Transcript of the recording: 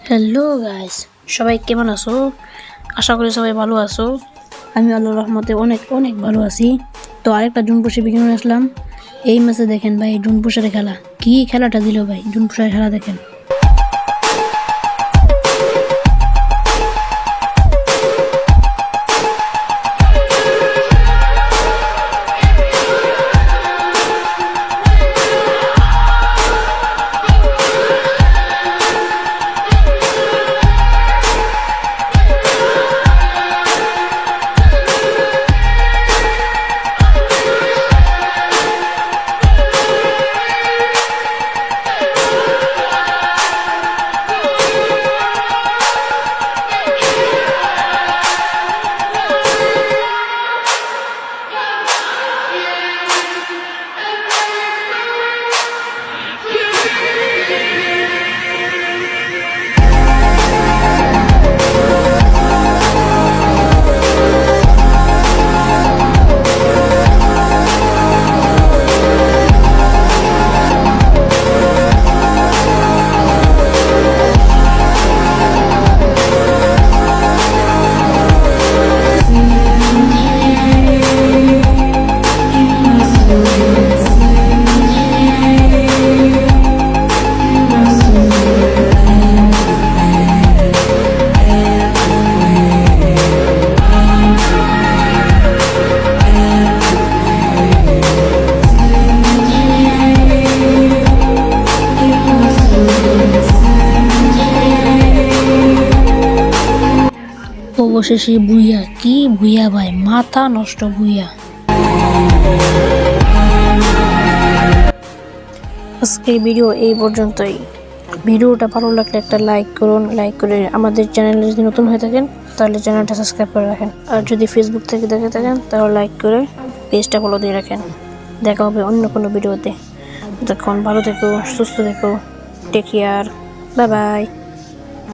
Hello guys, সবাই কেমন আছো? আশা করি সবাই ভালো আছো। আমি আল্লাহর রহমতে অনেক অনেক ভালো আছি। তো আরেকটা জুনপুষি ভিডিও নিয়ে আসলাম। এই ম্যাচে দেখেন ভাই, জুনপুষের খেলা কি খেলাটা দিল ভাই। জুনপুষের খেলা দেখেন। অবশেষে ভুইয়া, কি ভুইয়া ভাই, মাথা নষ্ট ভুইয়া। আজকের ভিডিও এই পর্যন্তই। ভিডিওটা ভালো লাগলে একটা লাইক করুন। লাইক করে আমাদের চ্যানেলে যদি নতুন হয়ে থাকেন তাহলে চ্যানেলটা সাবস্ক্রাইব করে রাখেন। আর যদি ফেসবুক থেকে দেখে থাকেন তাহলে লাইক করে পেজটা ফলো দিয়ে রাখেন। দেখা হবে অন্য কোনো ভিডিওতে। ততক্ষণ ভালো থেকো, সুস্থ থেকো, টেক কেয়ার, বাই বাই।